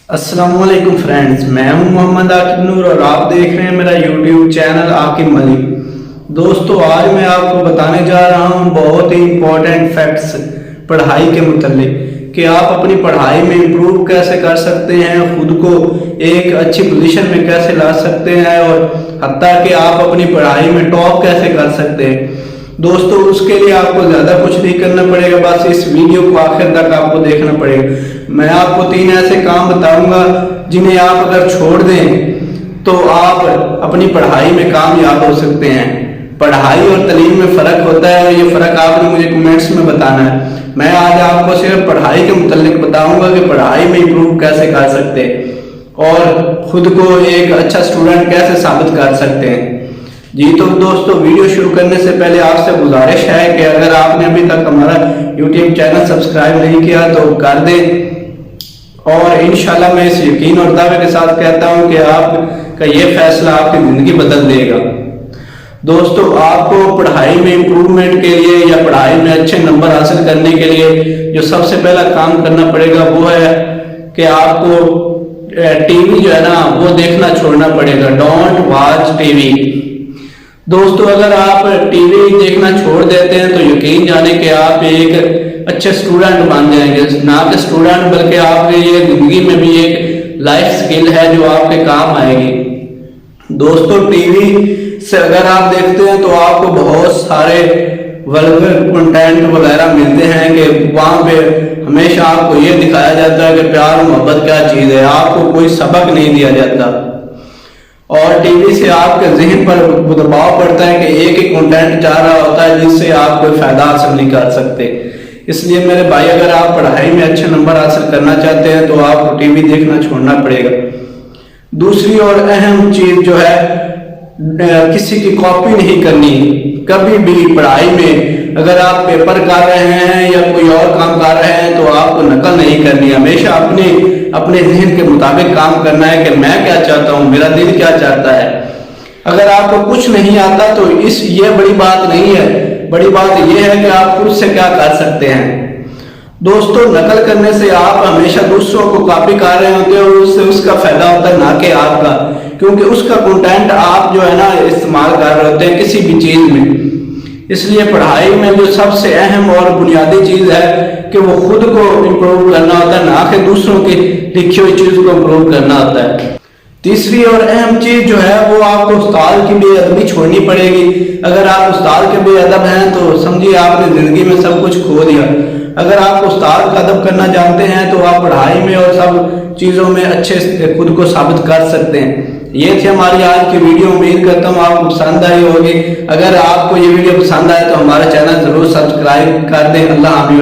अस्सलाम वालेकुम फ्रेंड्स, मैं हूं मोहम्मद आकिब नूर और आप देख रहे हैं मेरा यूट्यूब चैनल आकिब मलिक। दोस्तों, आज मैं आपको बताने जा रहा हूं बहुत ही इम्पोर्टेंट फैक्ट्स पढ़ाई के मुतालिक कि आप अपनी पढ़ाई में इम्प्रूव कैसे कर सकते हैं, खुद को एक अच्छी पोजीशन में कैसे ला सकते हैं और हत्ता कि आप अपनी पढ़ाई में टॉप कैसे कर सकते हैं। दोस्तों, उसके लिए आपको ज़्यादा कुछ नहीं करना पड़ेगा, बस इस वीडियो को आखिर तक आपको देखना पड़ेगा। मैं आपको 3 ऐसे काम बताऊंगा जिन्हें आप अगर छोड़ दें तो आप अपनी पढ़ाई में कामयाब हो सकते हैं। पढ़ाई और तालीम में फ़र्क होता है और ये फ़र्क आपने मुझे कमेंट्स में बताना है। मैं आज आपको सिर्फ पढ़ाई के मुतालिक बताऊंगा कि पढ़ाई में इम्प्रूव कैसे कर सकते हैं और खुद को एक अच्छा स्टूडेंट कैसे साबित कर सकते हैं। जी तो दोस्तों, वीडियो शुरू करने से पहले आपसे गुजारिश है कि अगर आपने अभी तक हमारा यूट्यूब चैनल सब्सक्राइब नहीं किया तो कर दें और इंशाल्लाह मैं इस यकीन और दावे के साथ कहता हूं कि आपका ये फैसला आपकी ज़िंदगी बदल देगा। दोस्तों, आपको पढ़ाई में इम्प्रूवमेंट के लिए या पढ़ाई में अच्छे नंबर हासिल करने के लिए जो सबसे पहला काम करना पड़ेगा वो है कि आपको टीवी जो है ना वो देखना छोड़ना पड़ेगा। Don't watch TV. दोस्तों, अगर आप टीवी देखना छोड़ देते हैं तो यकीन जाने कि आप एक अच्छे स्टूडेंट बन जाएंगे। ना कि स्टूडेंट बल्कि आपके ये जिंदगी में भी एक लाइफ स्किल है जो आपके काम आएगी। दोस्तों, टीवी से अगर आप देखते हैं तो आपको बहुत सारे वल्गर कंटेंट वगैरह मिलते हैं कि वहाँ पे हमेशा आपको ये दिखाया जाता है कि प्यार और मोहब्बत क्या चीज़ है, आपको कोई सबक नहीं दिया जाता और टीवी से आपके जहन पर दबाव पड़ता है कि एक ही कंटेंट जा रहा होता है जिससे आप कोई फायदा हासिल नहीं कर सकते। इसलिए मेरे भाई, अगर आप पढ़ाई में अच्छे नंबर हासिल करना चाहते हैं तो आपको टीवी देखना छोड़ना पड़ेगा। दूसरी और अहम चीज जो है, किसी की कॉपी नहीं करनी। कभी भी पढ़ाई में अगर आप पेपर कर रहे हैं या कोई और काम कर रहे हैं तो आपको नकल नहीं करनी। हमेशा अपने जहन के मुताबिक काम करना है कि मैं क्या चाहता हूँ, मेरा दिल क्या चाहता है। अगर आपको कुछ नहीं आता तो ये बड़ी बात नहीं है, बड़ी बात यह है कि आप खुद से क्या कर सकते हैं। दोस्तों, नकल करने से आप हमेशा दूसरों को कॉपी कर रहे होते हैं और उससे उसका फायदा होता है ना कि आपका, क्योंकि उसका कंटेंट आप जो है ना इस्तेमाल कर रहे होते हैं किसी भी चीज में। इसलिए पढ़ाई में जो सबसे अहम और बुनियादी चीज है कि वो खुद को इम्प्रूव करना होता है, ना कि दूसरों की लिखी हुई चीज को इम्प्रूव करना होता है। तीसरी और अहम चीज जो है वो आपको उस्ताद की बेअदबी छोड़नी पड़ेगी। अगर आप उस्ताद के बेअदब हैं तो समझिए आपने जिंदगी में सब कुछ खो दिया। अगर आप उस्ताद का अदब करना जानते हैं तो आप पढ़ाई में और सब चीजों में अच्छे खुद को साबित कर सकते हैं। ये थी हमारी आज की वीडियो। उम्मीद करता हूँ आपको पसंद आई होगी। अगर आपको ये वीडियो पसंद आए तो हमारा चैनल जरूर सब्सक्राइब कर दें। अल्लाह हाफिज़।